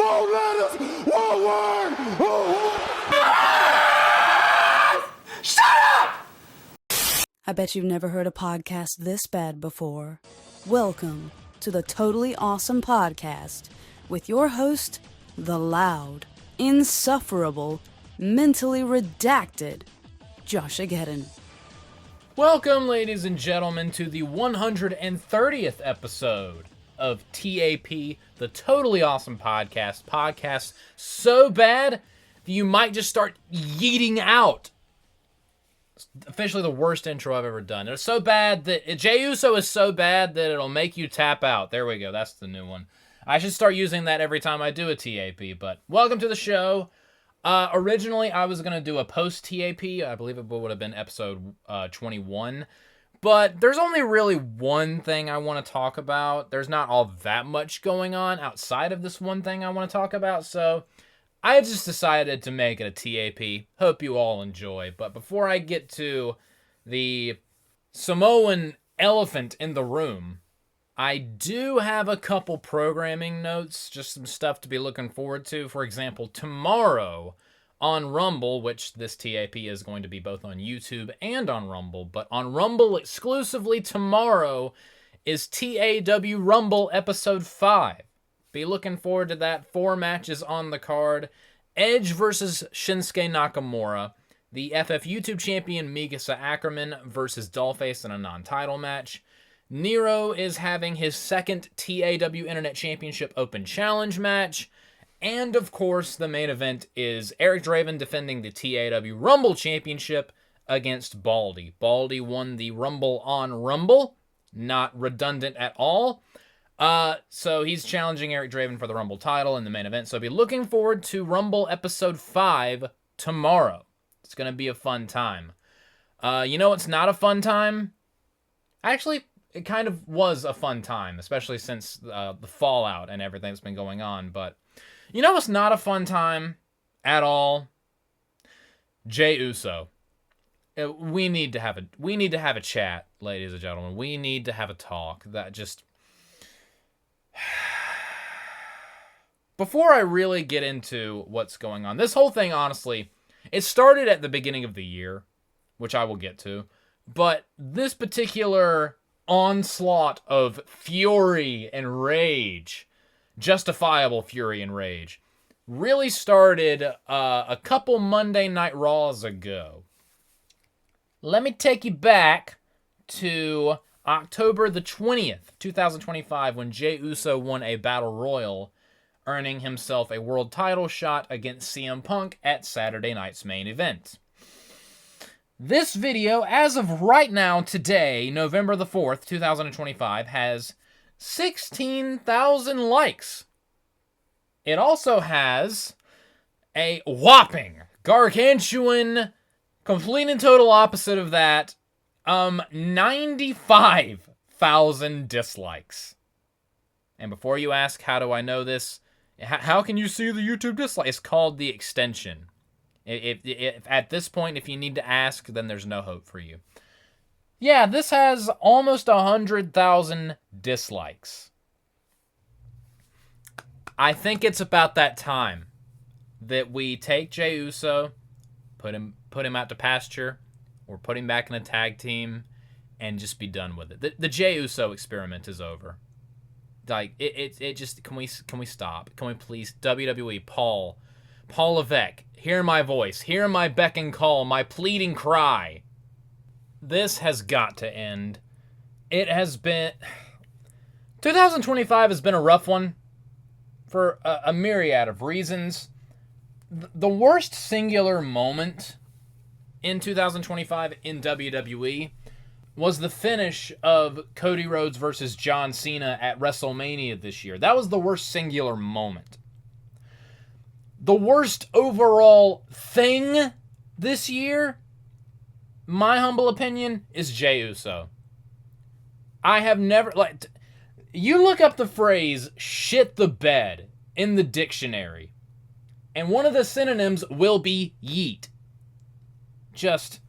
won't let us, won't work, won't work. Shut up! I bet you've never heard a podcast this bad before. Welcome to the Totally Awesome Podcast with your host, the loud, insufferable, mentally redacted JoshAgeddon. Welcome, ladies and gentlemen, to the 130th episode of TAP, the Totally Awesome Podcast. Podcast so bad that you might just start yeeting out. It's officially the worst intro I've ever done. It's so bad that Jey Uso is so bad that it'll make you tap out. There we go. That's the new one. I should start using that every time I do a TAP, but welcome to the show. Originally, I was going to do a post-TAP. I believe it would have been episode 21. But there's only really one thing I want to talk about. There's not all that much going on outside of this one thing I want to talk about. So I just decided to make it a TAP. Hope you all enjoy. But before I get to the Samoan elephant in the room, I do have a couple programming notes, just some stuff to be looking forward to. For example, tomorrow on Rumble, which this TAP is going to be both on YouTube and on Rumble, but on Rumble exclusively tomorrow is TAW Rumble Episode 5. Be looking forward to that. 4 matches on the card. Edge versus Shinsuke Nakamura. The FF YouTube champion Mikasa Ackerman versus Dollface in a non-title match. Nero is having his second TAW Internet Championship Open Challenge match. And, of course, the main event is Eric Draven defending the TAW Rumble Championship against Baldy. Baldy won the Rumble on Rumble. Not redundant at all. So he's challenging Eric Draven for the Rumble title in the main event. So be looking forward to Rumble Episode 5 tomorrow. It's going to be a fun time. You know what's not a fun time? Actually, it kind of was a fun time, especially since the fallout and everything that's been going on. But you know what's not a fun time at all? Jey Uso. We need to have a chat, ladies and gentlemen. We need to have a talk. That just before I really get into what's going on, this whole thing, honestly, it started at the beginning of the year, which I will get to. But this particular onslaught of fury and rage, justifiable fury and rage, really started a couple Monday Night Raws ago. Let me take you back to October the 20th, 2025, when Jey Uso won a Battle Royal, earning himself a world title shot against CM Punk at Saturday night's main event. This video, as of right now, today, November the 4th, 2025, has 16,000 likes. It also has a whopping, gargantuan, complete and total opposite of that, 95,000 dislikes. And before you ask, how do I know this? How can you see the YouTube dislike? It's called the extension. If at this point, if you need to ask, then there's no hope for you. Yeah, this has almost 100,000 dislikes. I think it's about that time that we take Jey Uso, put him out to pasture, or put him back in a tag team, and just be done with it. The Jey Uso experiment is over. Like it just can we stop? Can we please, WWE, Paul Levesque, hear my voice, hear my beck and call, my pleading cry. This has got to end. It has been 2025 has been a rough one for a myriad of reasons. The worst singular moment in 2025 in WWE was the finish of Cody Rhodes versus John Cena at WrestleMania this year. That was the worst singular moment. The worst overall thing this year, my humble opinion, is Jey Uso. I have never, you look up the phrase shit the bed in the dictionary, and one of the synonyms will be yeet. Just,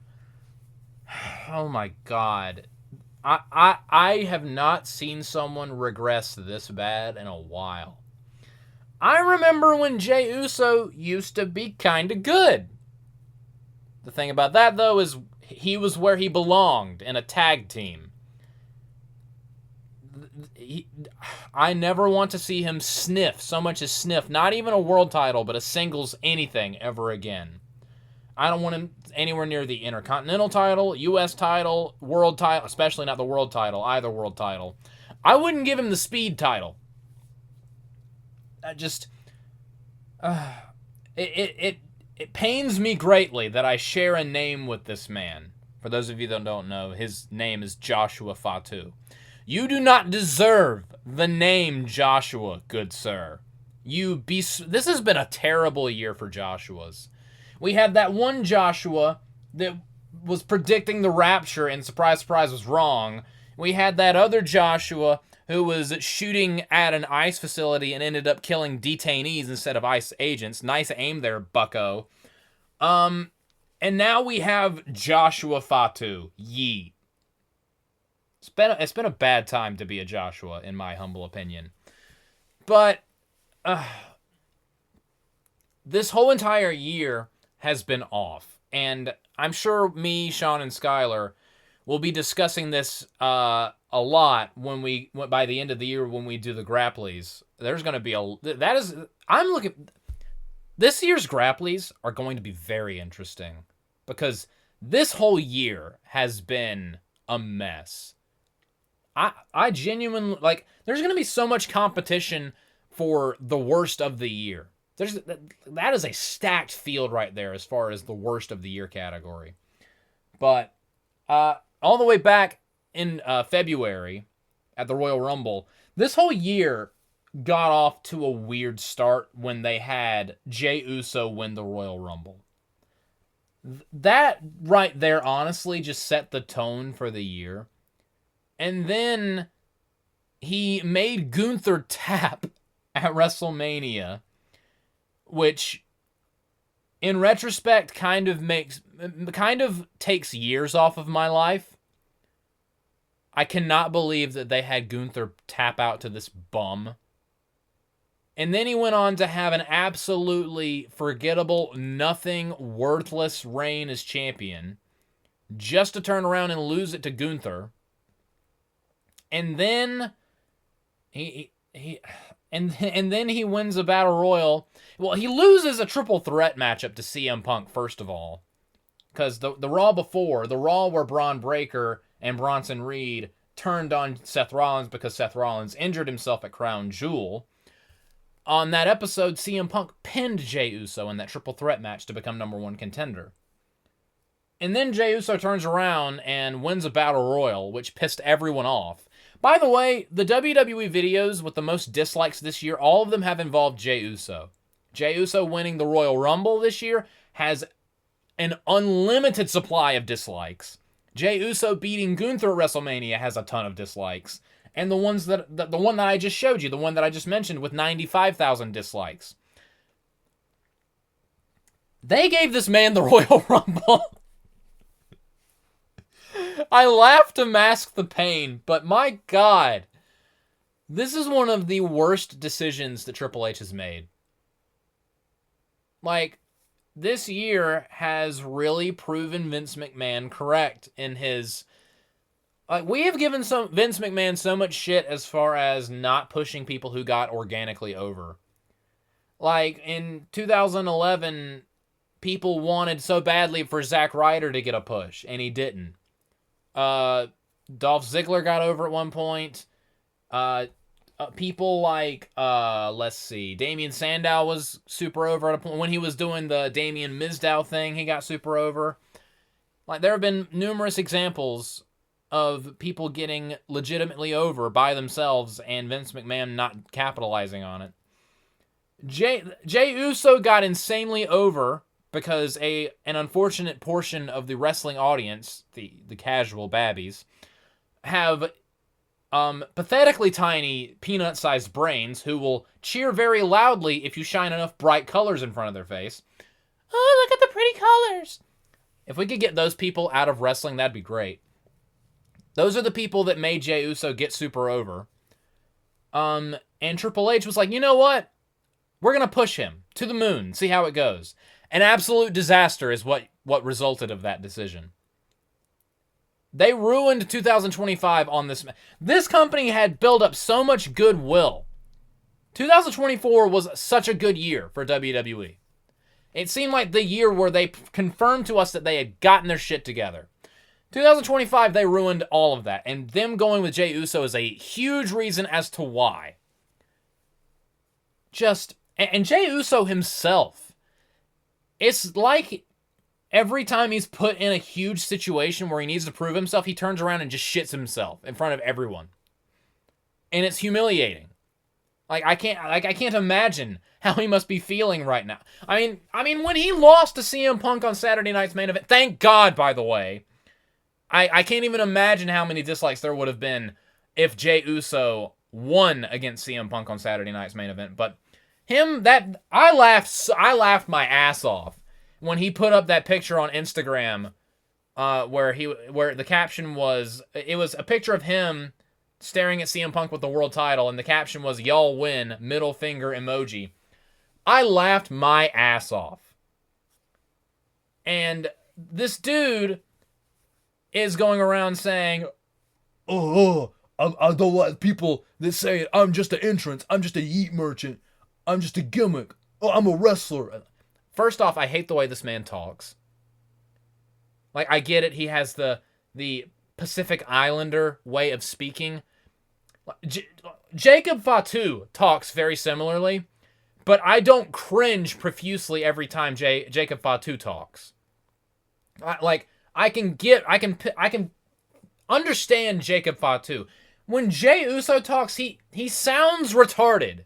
oh my God. I have not seen someone regress this bad in a while. I remember when Jey Uso used to be kind of good. The thing about that, though, is he was where he belonged, in a tag team. I never want to see him sniff, so much as sniff, not even a world title, but a singles anything ever again. I don't want him anywhere near the Intercontinental title, U.S. title, world title, especially not the world title, either world title. I wouldn't give him the speed title. It pains me greatly that I share a name with this man. For those of you that don't know, his name is Joshua Fatu. You do not deserve the name Joshua, good sir. This has been a terrible year for Joshuas. We had that one Joshua that was predicting the rapture and surprise, surprise was wrong. We had that other Joshua who was shooting at an ICE facility and ended up killing detainees instead of ICE agents. Nice aim there, bucko. And now we have Joshua Fatu. Yeet. It's been a bad time to be a Joshua, in my humble opinion. But this whole entire year has been off. And I'm sure me, Sean, and Skylar will be discussing this a lot by the end of the year when we do the Grapplies. There's going to be this year's Grapplies are going to be very interesting because this whole year has been a mess. I genuinely, there's going to be so much competition for the worst of the year. That is a stacked field right there as far as the worst of the year category. But all the way back in February at the Royal Rumble, this whole year got off to a weird start when they had Jey Uso win the Royal Rumble. That right there honestly just set the tone for the year. And then he made Gunther tap at WrestleMania, which in retrospect kind of takes years off of my life. I cannot believe that they had Gunther tap out to this bum. And then he went on to have an absolutely forgettable, nothing, worthless reign as champion, just to turn around and lose it to Gunther. And then and then he wins a Battle Royal. Well, he loses a triple threat matchup to CM Punk, first of all. Because the Raw before, the Raw where Braun Breaker and Bronson Reed turned on Seth Rollins because Seth Rollins injured himself at Crown Jewel. On that episode, CM Punk pinned Jey Uso in that triple threat match to become #1 contender. And then Jey Uso turns around and wins a Battle Royal, which pissed everyone off. By the way, the WWE videos with the most dislikes this year, all of them have involved Jey Uso. Jey Uso winning the Royal Rumble this year has an unlimited supply of dislikes. Jey Uso beating Gunther at WrestleMania has a ton of dislikes. And the one that I just showed you, the one that I just mentioned with 95,000 dislikes. They gave this man the Royal Rumble. I laugh to mask the pain, but my God, this is one of the worst decisions that Triple H has made. This year has really proven Vince McMahon correct in his... we have given Vince McMahon so much shit as far as not pushing people who got organically over. In 2011, people wanted so badly for Zack Ryder to get a push, and he didn't. Dolph Ziggler got over at one point. People Damien Sandow was super over at a point. When he was doing the Damien Mizdow thing, he got super over. There have been numerous examples of people getting legitimately over by themselves and Vince McMahon not capitalizing on it. Jey Uso got insanely over because an unfortunate portion of the wrestling audience, the casual babbies, have pathetically tiny peanut-sized brains who will cheer very loudly if you shine enough bright colors in front of their face. Oh, look at the pretty colors! If we could get those people out of wrestling, that'd be great. Those are the people that made Jey Uso get super over. And Triple H was like, you know what? We're going to push him to the moon, see how it goes. An absolute disaster is what resulted of that decision. They ruined 2025 on this. This company had built up so much goodwill. 2024 was such a good year for WWE. It seemed like the year where they confirmed to us that they had gotten their shit together. 2025, they ruined all of that. And them going with Jey Uso is a huge reason as to why. And Jey Uso himself, it's like every time he's put in a huge situation where he needs to prove himself, he turns around and just shits himself in front of everyone. And it's humiliating. I can't imagine how he must be feeling right now. I mean, when he lost to CM Punk on Saturday Night's Main Event, thank God, by the way, I can't even imagine how many dislikes there would have been if Jey Uso won against CM Punk on Saturday Night's Main Event. But I laughed my ass off when he put up that picture on Instagram, where the caption was, it was a picture of him staring at CM Punk with the world title, and the caption was, "Y'all win," middle finger emoji. I laughed my ass off. And this dude is going around saying, I don't like people that say I'm just an entrance, I'm just a yeet merchant, I'm just a gimmick, I'm a wrestler. First off, I hate the way this man talks. Like, I get it, he has the Pacific Islander way of speaking. Jacob Fatu talks very similarly, but I don't cringe profusely every time Jacob Fatu talks. I can understand Jacob Fatu. When Jey Uso talks, he sounds retarded.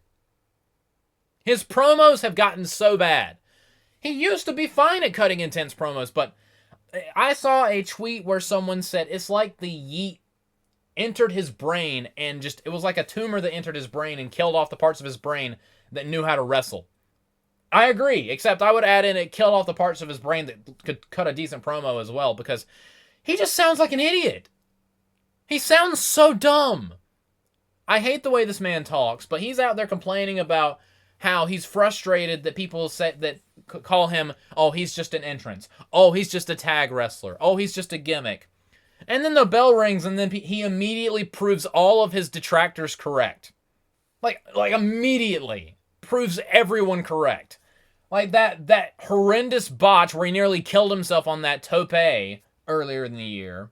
His promos have gotten so bad. He used to be fine at cutting intense promos, but I saw a tweet where someone said it's like the yeet entered his brain and it was like a tumor that entered his brain and killed off the parts of his brain that knew how to wrestle. I agree, except I would add in it killed off the parts of his brain that could cut a decent promo as well, because he just sounds like an idiot. He sounds so dumb. I hate the way this man talks, but he's out there complaining about how he's frustrated that people say that call him, oh, he's just an entrance. Oh, he's just a tag wrestler. Oh, he's just a gimmick. And then the bell rings, and then he immediately proves all of his detractors correct. Like immediately proves everyone correct. Like that horrendous botch where he nearly killed himself on that tope earlier in the year.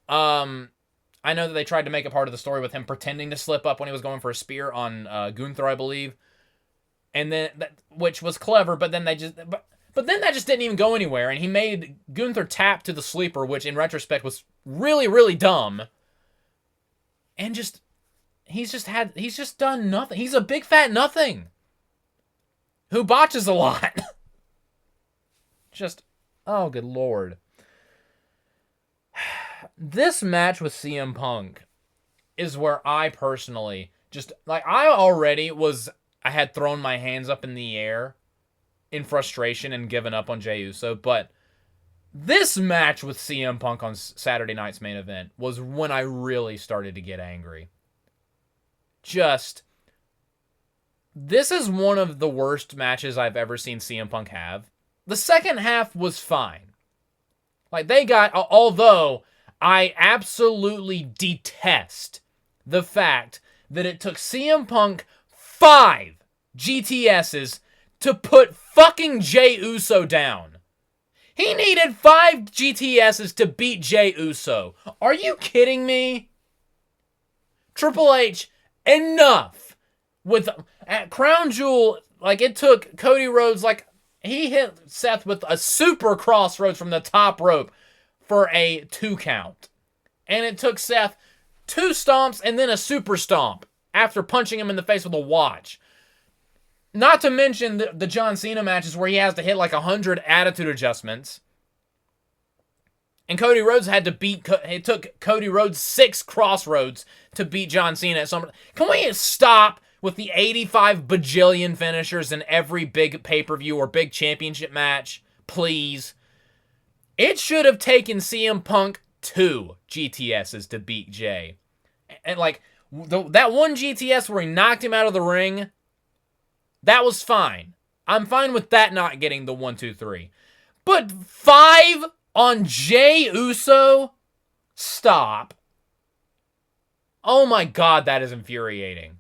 I know that they tried to make a part of the story with him pretending to slip up when he was going for a spear on Gunther, I believe. And then which was clever, but then that just didn't even go anywhere, and he made Gunther tap to the sleeper, which in retrospect was really, really dumb. And he's just done nothing. He's a big fat nothing who botches a lot. Oh, good Lord. This match with CM Punk is where I personally I had thrown my hands up in the air in frustration and given up on Jey Uso, but this match with CM Punk on Saturday Night's Main Event was when I really started to get angry. This is one of the worst matches I've ever seen CM Punk have. The second half was fine. Although I absolutely detest the fact that it took CM Punk 5 GTSs to put fucking Jey Uso down. He needed 5 GTSs to beat Jey Uso. Are you kidding me? Triple H, enough. At Crown Jewel, it took Cody Rhodes, he hit Seth with a super crossroads from the top rope for a 2 count. And it took Seth 2 stomps and then a super stomp after punching him in the face with a watch. Not to mention the John Cena matches where he has to hit 100 attitude adjustments. And Cody Rhodes it took Cody Rhodes 6 crossroads to beat John Cena at some. Can we stop with the 85 bajillion finishers in every big pay-per-view or big championship match? Please. It should have taken CM Punk 2 GTSs to beat Jey. And that one GTS where he knocked him out of the ring, That was fine. I'm fine with that not getting the 1, 2, 3. But 5 on Jey Uso? Stop. Oh my god, that is infuriating.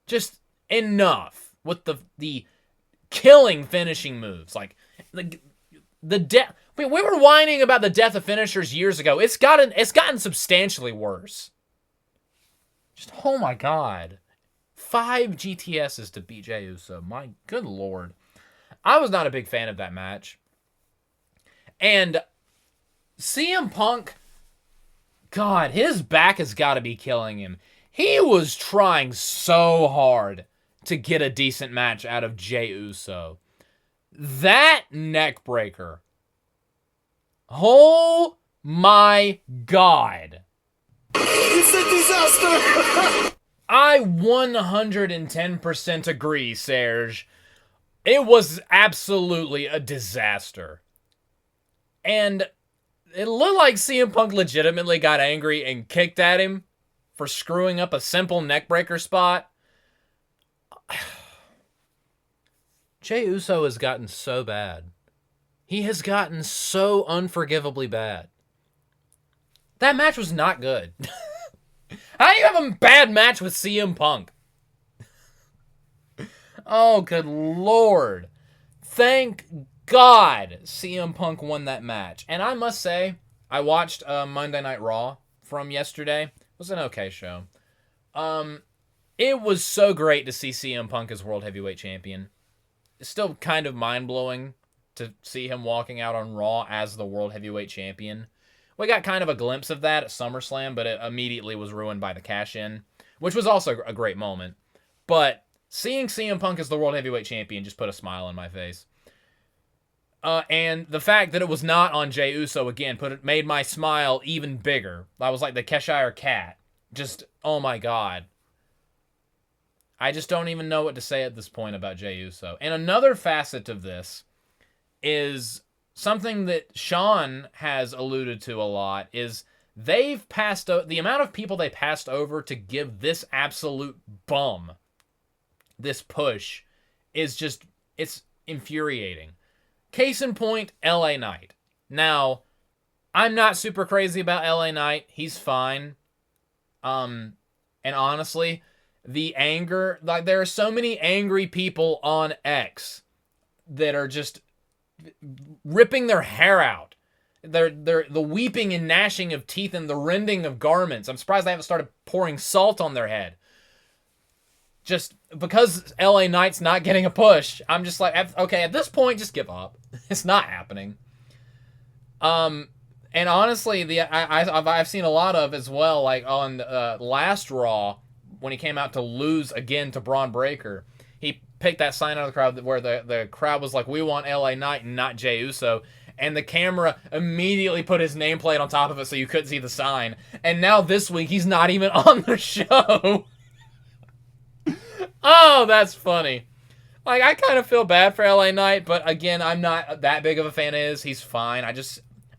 Just enough with the killing finishing moves. Like, the death... We were whining about the death of finishers years ago. It's gotten substantially worse. Just, oh my god. 5 GTSs to beat Jey Uso. My good lord. I was not a big fan of that match. And CM Punk, god, his back has got to be killing him. He was trying so hard to get a decent match out of Jey Uso. That neck breaker. Oh my god. It's a disaster! I 110% agree, Serge. It was absolutely a disaster. And it looked like CM Punk legitimately got angry and kicked at him for screwing up a simple neckbreaker spot. Jey Uso has gotten so bad. He has gotten so unforgivably bad. That match was not good. How do you have a bad match with CM Punk? Oh, good lord. Thank God CM Punk won that match. And I must say, I watched Monday Night Raw from yesterday. It was an okay show. It was so great to see CM Punk as World Heavyweight Champion. It's still kind of mind-blowing to see him walking out on Raw as the World Heavyweight Champion. We got kind of a glimpse of that at SummerSlam, but it immediately was ruined by the cash-in, which was also a great moment. But seeing CM Punk as the World Heavyweight Champion just put a smile on my face. And the fact that it was not on Jey Uso again made my smile even bigger. I was like the Cheshire Cat. Just, oh my god. I just don't even know what to say at this point about Jey Uso. And another facet of this is something that Sean has alluded to a lot, is they've passed the amount of people they passed over to give this absolute bum this push is just, it's infuriating. Case in point, LA Knight. Now, I'm not super crazy about LA Knight. He's fine. And honestly, the anger, like there are so many angry people on X that are just ripping their hair out. They're the weeping and gnashing of teeth and the rending of garments. I'm surprised they haven't started pouring salt on their head. Just because LA Knight's not getting a push, I'm just like, okay, at this point, just give up. It's not happening. And honestly, I've seen a lot of as well, like on last Raw, when he came out to lose again to Braun Breaker, he picked that sign out of the crowd where the crowd was like, we want LA Knight and not Jey Uso. And the camera immediately put his nameplate on top of it so you couldn't see the sign. And now this week, he's not even on the show. Oh, that's funny. Like, I kind of feel bad for LA Knight, but again, I'm not that big of a fan of his. He's fine.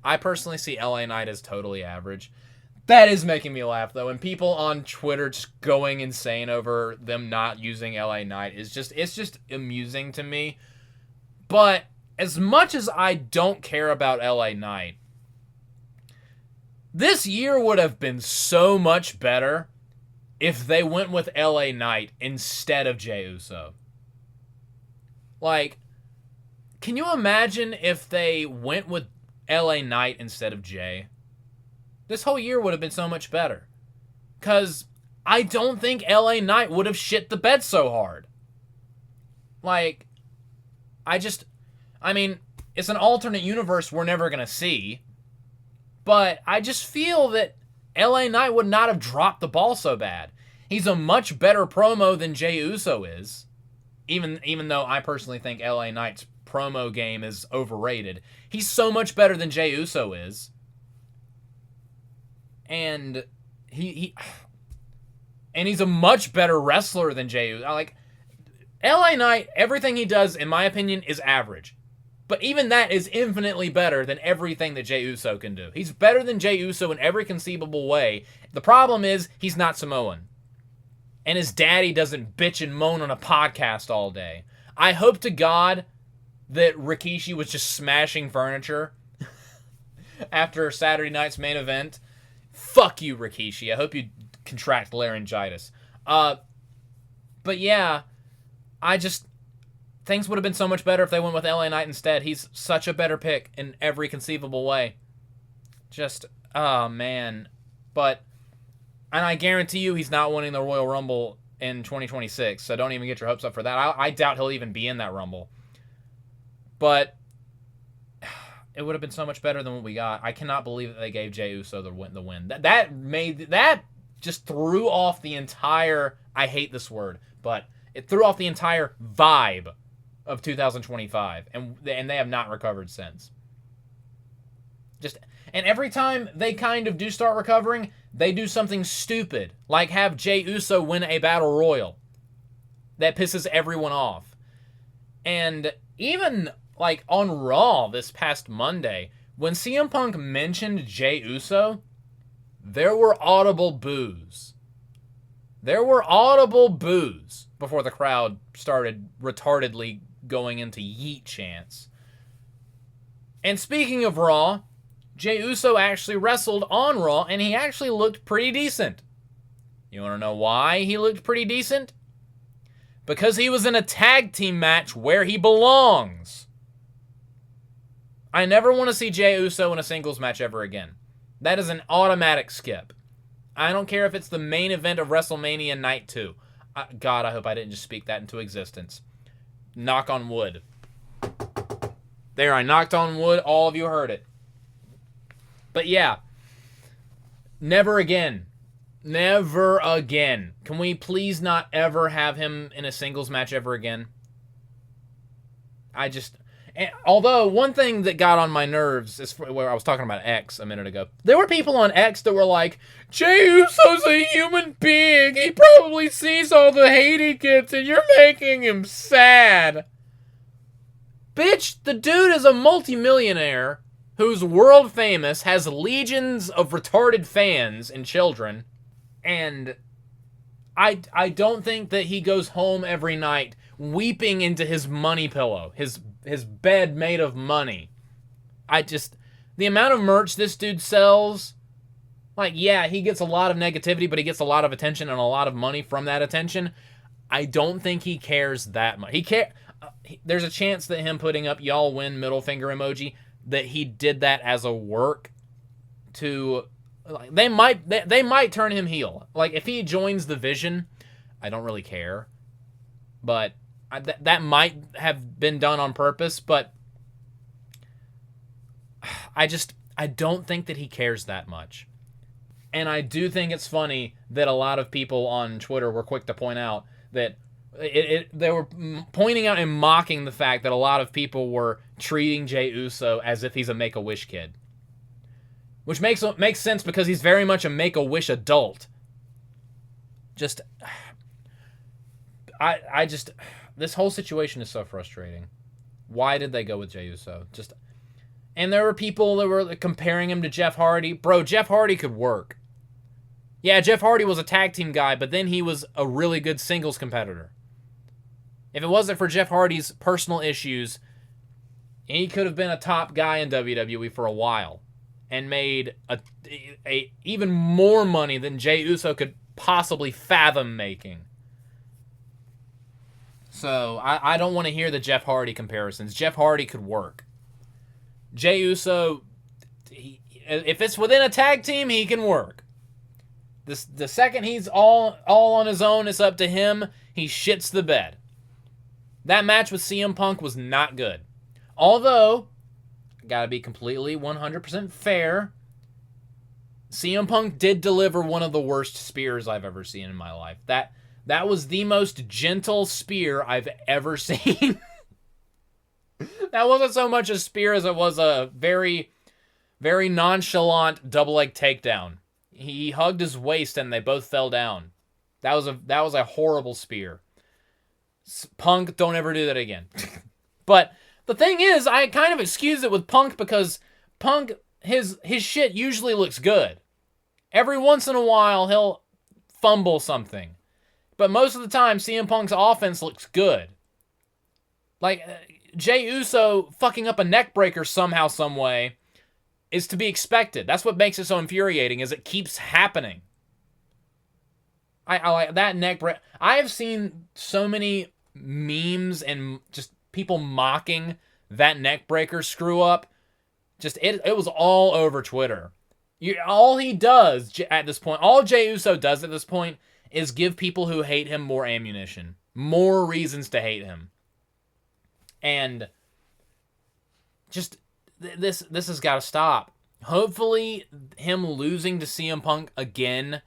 I personally see LA Knight as totally average. That is making me laugh, though. And people on Twitter just going insane over them not using LA Knight it's just amusing to me. But as much as I don't care about LA Knight, this year would have been so much better if they went with LA Knight instead of Jey Uso. Like, can you imagine if they went with LA Knight instead of Jey? This whole year would have been so much better. Because I don't think LA Knight would have shit the bed so hard. Like, I mean, it's an alternate universe we're never going to see. But I just feel that LA Knight would not have dropped the ball so bad. He's a much better promo than Jey Uso is. Even though I personally think LA Knight's promo game is overrated. He's so much better than Jey Uso is. And he's a much better wrestler than Jey Uso. Like, LA Knight, everything he does, in my opinion, is average. But even that is infinitely better than everything that Jey Uso can do. He's better than Jey Uso in every conceivable way. The problem is, he's not Samoan. and his daddy doesn't bitch and moan on a podcast all day. I hope to God that Rikishi was just smashing furniture after Saturday night's main event. Fuck you, Rikishi. I hope you contract laryngitis. But yeah, things would have been so much better if they went with LA Knight instead. He's such a better pick in every conceivable way. Oh man. And I guarantee you he's not winning the Royal Rumble in 2026, so don't even get your hopes up for that. I doubt he'll even be in that Rumble. But it would have been so much better than what we got. I cannot believe that they gave Jey Uso the win. That just threw off the entire, I hate this word, but it threw off the entire vibe of 2025, and they have not recovered since. And every time they kind of do start recovering, they do something stupid, like have Jey Uso win a battle royal. That pisses everyone off. And even like on Raw this past Monday, when CM Punk mentioned Jey Uso, there were audible boos. There were audible boos before the crowd started retardedly going into yeet chants. And speaking of Raw, Jey Uso actually wrestled on Raw, and he actually looked pretty decent. You want to know why he looked pretty decent? Because he was in a tag team match where he belongs. I never want to see Jey Uso in a singles match ever again. That is an automatic skip. I don't care if it's the main event of WrestleMania Night 2. God, I hope I didn't just speak that into existence. Knock on wood. There, I knocked on wood. All of you heard it. But yeah, never again. Never again. Can we please not ever have him in a singles match ever again? Although, one thing that got on my nerves is where I was talking about X a minute ago. There were people on X that were like, Jey Uso's a human being. He probably sees all the hate he gets and you're making him sad. Bitch, the dude is a multimillionaire who's world famous, has legions of retarded fans and children, and I don't think that he goes home every night weeping into his money pillow, his bed made of money. The amount of merch this dude sells, like, yeah, he gets a lot of negativity, but he gets a lot of attention and a lot of money from that attention. I don't think he cares that much. There's a chance that him putting up y'all win middle finger emoji, that he did that as a work to, like, they might turn him heel. Like, if he joins the Vision, I don't really care, but that might have been done on purpose. But I don't think that he cares that much. And I do think it's funny that a lot of people on Twitter were quick to point out that they were pointing out and mocking the fact that a lot of people were treating Jey Uso as if he's a Make-A-Wish kid. Which makes sense because he's very much a Make-A-Wish adult. This whole situation is so frustrating. Why did they go with Jey Uso? And there were people that were comparing him to Jeff Hardy. Bro, Jeff Hardy could work. Yeah, Jeff Hardy was a tag team guy, but then he was a really good singles competitor. If it wasn't for Jeff Hardy's personal issues, he could have been a top guy in WWE for a while and made a even more money than Jey Uso could possibly fathom making. So I don't want to hear the Jeff Hardy comparisons. Jeff Hardy could work. Jey Uso, if it's within a tag team, he can work. The second he's all on his own, it's up to him. He shits the bed. That match with CM Punk was not good. Although, gotta be completely 100% fair, CM Punk did deliver one of the worst spears I've ever seen in my life. That was the most gentle spear I've ever seen. That wasn't so much a spear as it was a very, very nonchalant double leg takedown. He hugged his waist and they both fell down. That was a horrible spear. Punk, don't ever do that again. But the thing is, I kind of excuse it with Punk because Punk, his shit usually looks good. Every once in a while, he'll fumble something. But most of the time, CM Punk's offense looks good. Like, Jey Uso fucking up a neck breaker somehow, some way is to be expected. That's what makes it so infuriating, is it keeps happening. I like that neck break. I have seen so many memes and just people mocking that neck breaker screw up. Just it was all over Twitter. All he does at this point, all Jey Uso does at this point, is give people who hate him more ammunition, more reasons to hate him, and just this has got to stop. Hopefully, him losing to CM Punk again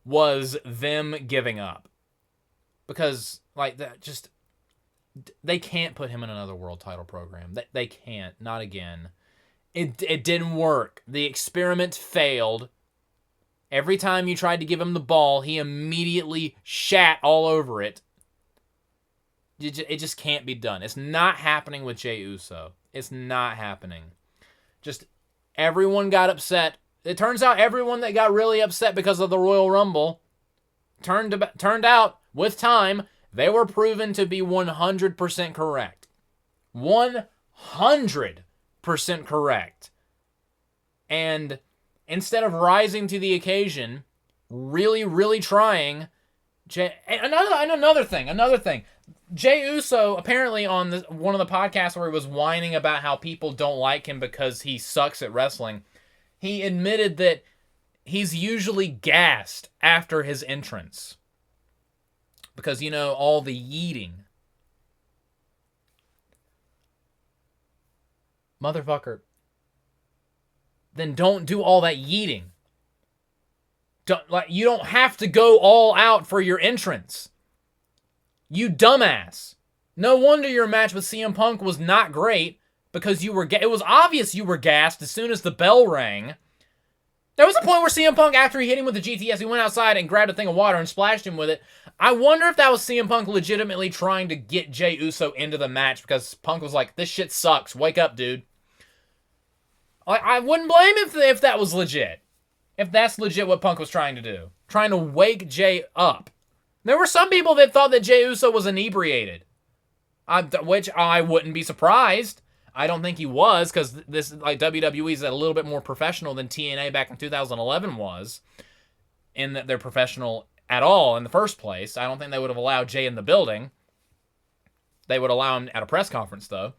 was them giving up, because like that, just they can't put him in another world title program. They can't, not again. It didn't work. The experiment failed. Every time you tried to give him the ball, he immediately shat all over it. It just can't be done. It's not happening with Jey Uso. It's not happening. Just everyone got upset. It turns out everyone that got really upset because of the Royal Rumble turned out, with time, they were proven to be 100% correct. 100% correct. And instead of rising to the occasion, really, really trying, another thing. Jey Uso, apparently on one of the podcasts where he was whining about how people don't like him because he sucks at wrestling, he admitted that he's usually gassed after his entrance. Because, all the yeeting. Motherfucker. Then don't do all that yeeting. You don't have to go all out for your entrance. You dumbass. No wonder your match with CM Punk was not great, because it was obvious you were gassed as soon as the bell rang. There was a point where CM Punk, after he hit him with the GTS, he went outside and grabbed a thing of water and splashed him with it. I wonder if that was CM Punk legitimately trying to get Jey Uso into the match, because Punk was like, this shit sucks. Wake up, dude. I wouldn't blame him if that was legit. If that's legit what Punk was trying to do. Trying to wake Jey up. There were some people that thought that Jey Uso was inebriated. Which I wouldn't be surprised. I don't think he was, because this WWE is a little bit more professional than TNA back in 2011 was, in that they're professional at all in the first place. I don't think they would have allowed Jey in the building. They would allow him at a press conference, though.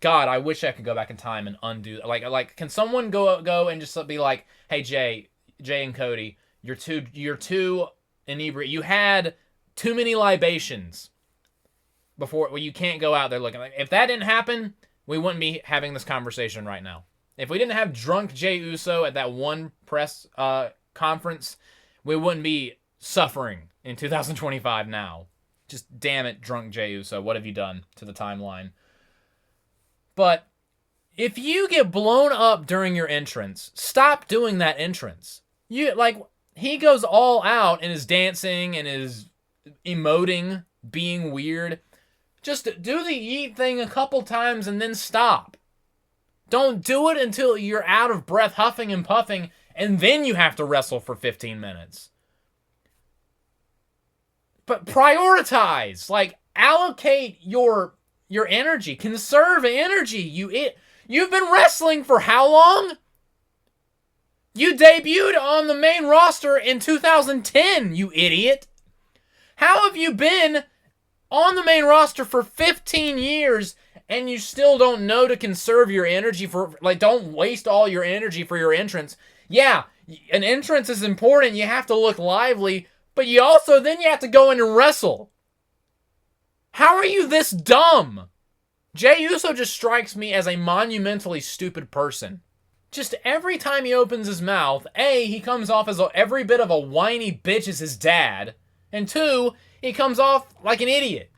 God, I wish I could go back in time and undo. Like, can someone go and just be like, hey, Jey and Cody, you're too inebriated. You had too many libations before. Well, you can't go out there looking like. If that didn't happen, we wouldn't be having this conversation right now. If we didn't have drunk Jey Uso at that one press conference, we wouldn't be suffering in 2025 now. Just damn it, drunk Jey Uso. What have you done to the timeline? But if you get blown up during your entrance, stop doing that entrance. He goes all out and is dancing and is emoting, being weird. Just do the yeet thing a couple times and then stop. Don't do it until you're out of breath, huffing and puffing, and then you have to wrestle for 15 minutes. But prioritize. Allocate your energy. Conserve energy. You've been wrestling for how long? You debuted on the main roster in 2010, you idiot. How have you been on the main roster for 15 years and you still don't know to conserve your energy don't waste all your energy for your entrance? Yeah, an entrance is important. You have to look lively, but you have to go in and wrestle. How are you this dumb? Jey Uso just strikes me as a monumentally stupid person. Just every time he opens his mouth, A, he comes off as every bit of a whiny bitch as his dad, and 2, he comes off like an idiot.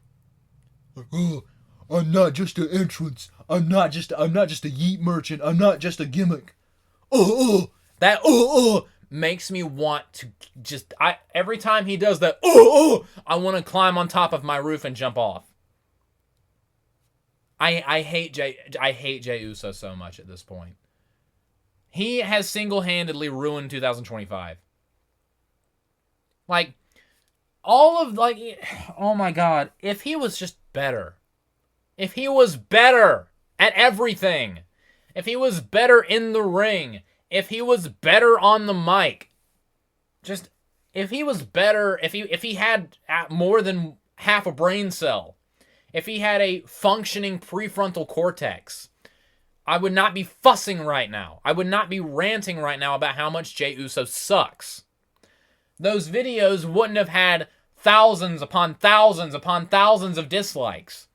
Oh, I'm not just an entrance. I'm not just a yeet merchant. I'm not just a gimmick. That makes me want to every time he does that, I want to climb on top of my roof and jump off. I hate Jey Uso so much at this point. He has single-handedly ruined 2025. all of, like, oh my God, if he was just better. If he was better at everything. If he was better in the ring. If he was better on the mic. Just, if he was better, if he had more than half a brain cell. If he had a functioning prefrontal cortex. I would not be fussing right now. I would not be ranting right now about how much Jey Uso sucks. Those videos wouldn't have had thousands upon thousands upon thousands of dislikes.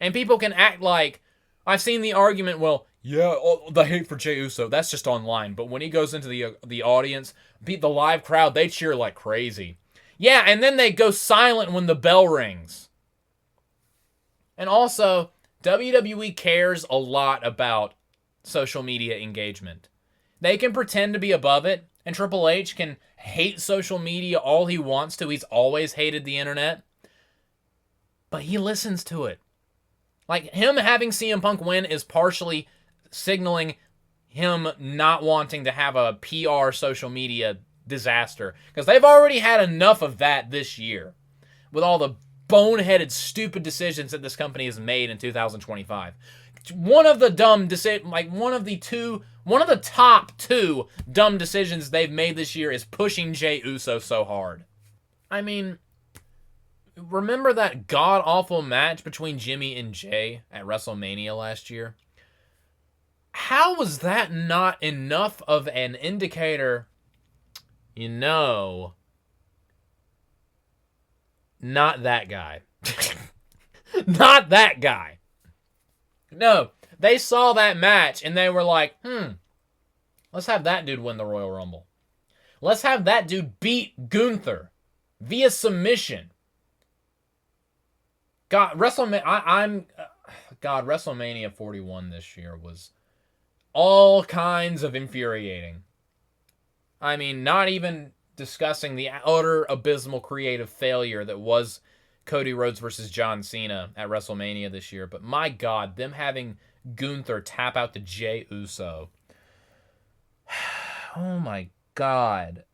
And people can act like, I've seen the argument, well, yeah, the hate for Jey Uso, that's just online. But when he goes into the audience, the live crowd, they cheer like crazy. Yeah, and then they go silent when the bell rings. And also, WWE cares a lot about social media engagement. They can pretend to be above it, and Triple H can hate social media all he wants to. He's always hated the internet. But he listens to it. Like, him having CM Punk win is partially signaling him not wanting to have a PR social media disaster. Because they've already had enough of that this year. With all the boneheaded, stupid decisions that this company has made in 2025. One of the top two dumb decisions they've made this year is pushing Jey Uso so hard. I mean, remember that god-awful match between Jimmy and Jey at WrestleMania last year? How was that not enough of an indicator, not that guy. Not that guy. No, they saw that match and they were like, let's have that dude win the Royal Rumble. Let's have that dude beat Gunther via submission. God, WrestleMania 41 this year was all kinds of infuriating. I mean, not even discussing the utter abysmal creative failure that was Cody Rhodes versus John Cena at WrestleMania this year. But my God, them having Gunther tap out to Jey Uso. Oh my God.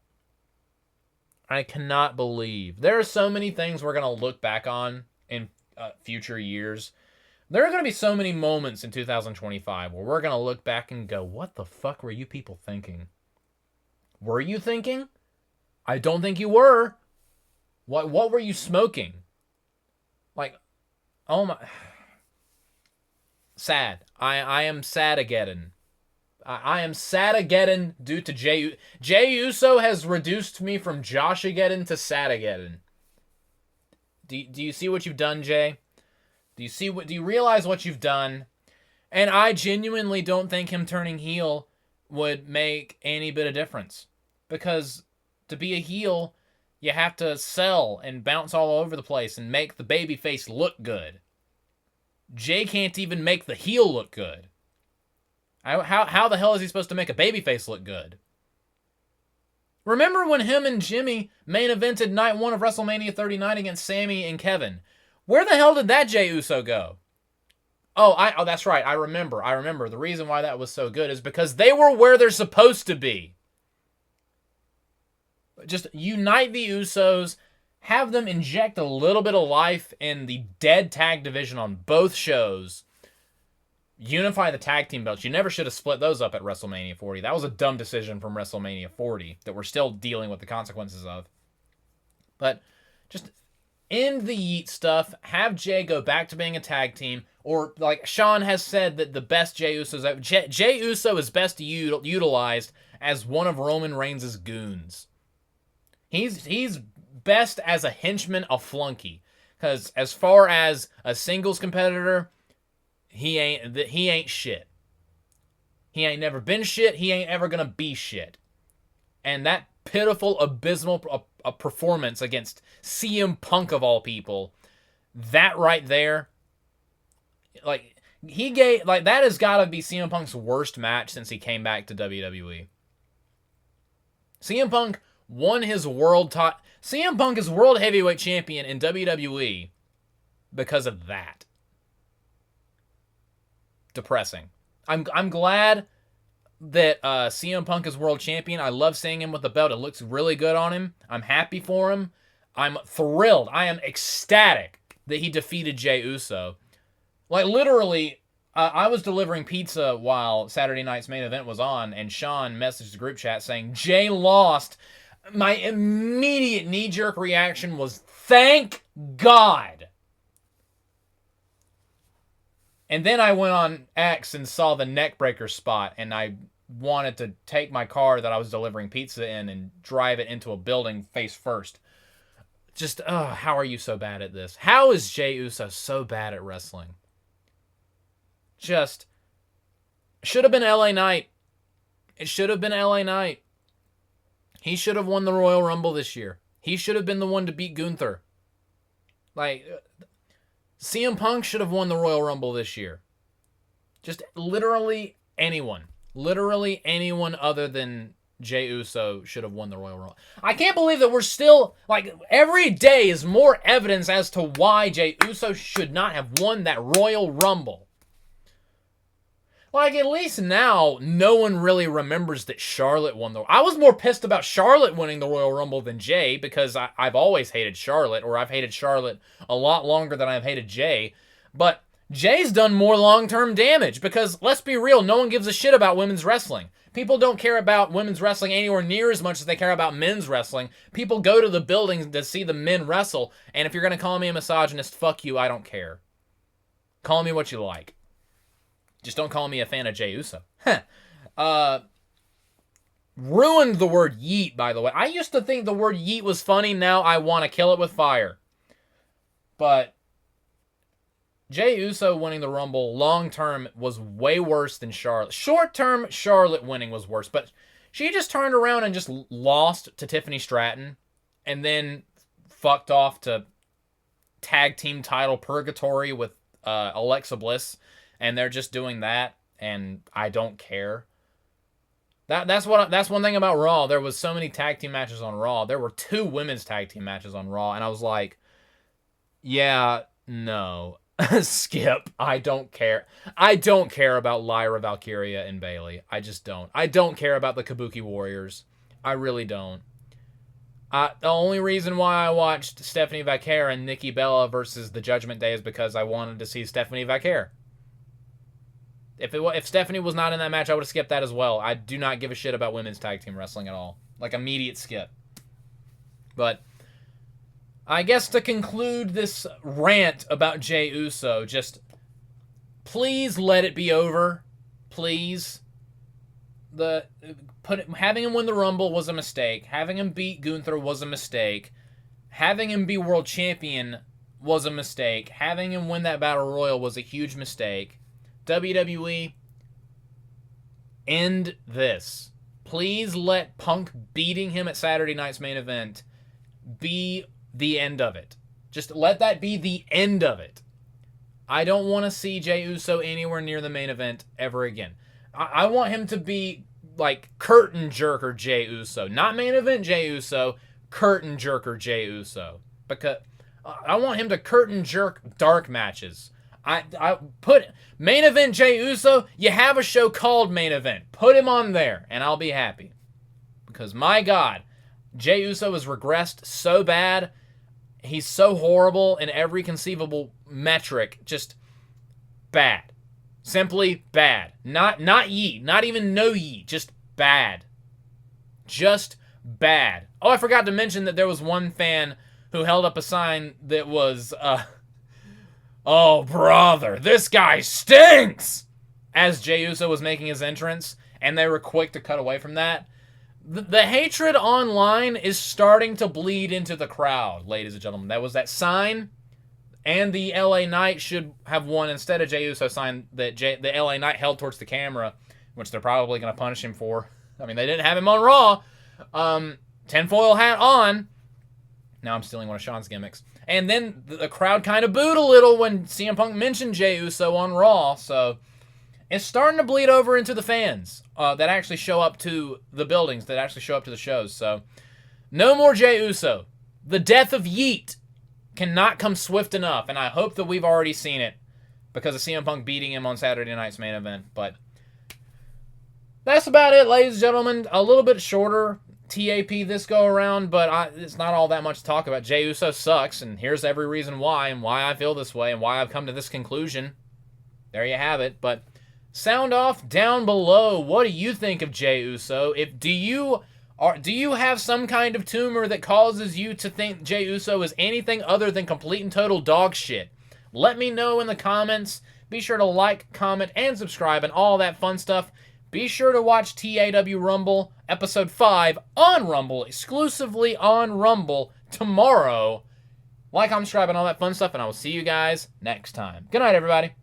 I cannot believe. There are so many things we're going to look back on in future years. There are going to be so many moments in 2025 where we're going to look back and go, what the fuck were you people thinking? Were you thinking? I don't think you were. What were you smoking? Like, oh my. Sad. I am sad-ageddon. I am sad-ageddon due to Jey Uso has reduced me from JoshAgeddon to sad-ageddon. Do you see what you've done, Jey? Do you realize what you've done? And I genuinely don't think him turning heel would make any bit of difference. Because to be a heel, you have to sell and bounce all over the place and make the babyface look good. Jey can't even make the heel look good. How the hell is he supposed to make a babyface look good? Remember when him and Jimmy main evented night 1 of WrestleMania 39 against Sami and Kevin? Where the hell did that Jey Uso go? Oh, that's right. I remember. The reason why that was so good is because they were where they're supposed to be. Just unite the Usos, have them inject a little bit of life in the dead tag division on both shows. Unify the tag team belts. You never should have split those up at WrestleMania 40. That was a dumb decision from WrestleMania 40 that we're still dealing with the consequences of. But just end the Yeet stuff. Have Jey go back to being a tag team. Or like Sean has said that the best Jey Uso Jey Uso is best utilized as one of Roman Reigns' goons. He's best as a henchman, a flunky. Because as far as a singles competitor, he ain't shit. He ain't never been shit. He ain't ever gonna be shit. And that pitiful, abysmal performance against CM Punk of all people, that right there, like that has got to be CM Punk's worst match since he came back to WWE. CM Punk won his CM Punk is world heavyweight champion in WWE because of that. Depressing. I'm glad that CM Punk is world champion. I love seeing him with the belt. It looks really good on him. I'm happy for him. I'm thrilled. I am ecstatic that he defeated Jey Uso. Like, literally, I was delivering pizza while Saturday night's main event was on, and Sean messaged the group chat saying, Jey lost. My immediate knee-jerk reaction was, thank God. And then I went on X and saw the neckbreaker spot, and I wanted to take my car that I was delivering pizza in and drive it into a building face first. Just, how are you so bad at this? How is Jey Uso so bad at wrestling? Just, should have been LA Knight. It should have been LA Knight. He should have won the Royal Rumble this year. He should have been the one to beat Gunther. Like, CM Punk should have won the Royal Rumble this year. Just literally anyone. Literally anyone other than Jey Uso should have won the Royal Rumble. I can't believe that we're still, like, every day is more evidence as to why Jey Uso should not have won that Royal Rumble. Like, at least now, no one really remembers that Charlotte won the... I was more pissed about Charlotte winning the Royal Rumble than Jey, because I've always hated Charlotte, or I've hated Charlotte a lot longer than I've hated Jey. But Jey's done more long-term damage, because, let's be real, no one gives a shit about women's wrestling. People don't care about women's wrestling anywhere near as much as they care about men's wrestling. People go to the buildings to see the men wrestle, and if you're going to call me a misogynist, fuck you, I don't care. Call me what you like. Just don't call me a fan of Jey Uso. Ruined the word yeet, by the way. I used to think the word yeet was funny. Now I want to kill it with fire. But Jey Uso winning the Rumble long-term was way worse than Charlotte. Short-term, Charlotte winning was worse. But she just turned around and just lost to Tiffany Stratton. And then fucked off to tag team title purgatory with Alexa Bliss. And they're just doing that, and I don't care. That's one thing about Raw. There was so many tag team matches on Raw. There were 2 women's tag team matches on Raw, and I was like, yeah, no. Skip. I don't care. I don't care about Lyra, Valkyria, and Bayley. I just don't. I don't care about the Kabuki Warriors. I really don't. The only reason why I watched Stephanie Vaquer and Nikki Bella versus the Judgment Day is because I wanted to see Stephanie Vaquer. If Stephanie was not in that match, I would have skipped that as well. I do not give a shit about women's tag team wrestling at all. Like, immediate skip. But I guess to conclude this rant about Jey Uso, just please let it be over. Please. Having him win the Rumble was a mistake. Having him beat Gunther was a mistake. Having him be world champion was a mistake. Having him win that Battle Royal was a huge mistake. WWE, end this. Please let Punk beating him at Saturday night's main event be the end of it. Just let that be the end of it. I don't want to see Jey Uso anywhere near the main event ever again. I want him to be like curtain jerker Jey Uso. Not main event Jey Uso, curtain jerker Jey Uso. Because I want him to curtain jerk dark matches. I put main event Jey Uso, you have a show called Main Event. Put him on there, and I'll be happy. Because, my God, Jey Uso has regressed so bad. He's so horrible in every conceivable metric. Just bad. Simply bad. Not yeet. Not even no yeet. Just bad. Just bad. Oh, I forgot to mention that there was one fan who held up a sign that was... oh, brother, this guy stinks! As Jey Uso was making his entrance, and they were quick to cut away from that. The hatred online is starting to bleed into the crowd, ladies and gentlemen. That was that sign, and the LA Knight should have won instead of Jey Uso sign that the LA Knight held towards the camera, which they're probably going to punish him for. I mean, they didn't have him on Raw. Tinfoil hat on. Now I'm stealing one of Sean's gimmicks. And then the crowd kind of booed a little when CM Punk mentioned Jey Uso on Raw. So it's starting to bleed over into the fans that actually show up to the buildings, that actually show up to the shows. So no more Jey Uso. The death of Yeet cannot come swift enough. And I hope that we've already seen it because of CM Punk beating him on Saturday night's main event. But that's about it, ladies and gentlemen. A little bit shorter TAP this go around, but it's not all that much to talk about. Jey Uso sucks, and here's every reason why, and why I feel this way, and why I've come to this conclusion. There you have it. But sound off down below. What do you think of Jey Uso? Do you have some kind of tumor that causes you to think Jey Uso is anything other than complete and total dog shit? Let me know in the comments. Be sure to like, comment, and subscribe, and all that fun stuff. Be sure to watch TAW Rumble Episode 5 on Rumble, exclusively on Rumble, tomorrow. Like, comment, subscribe, and all that fun stuff, and I will see you guys next time. Good night, everybody.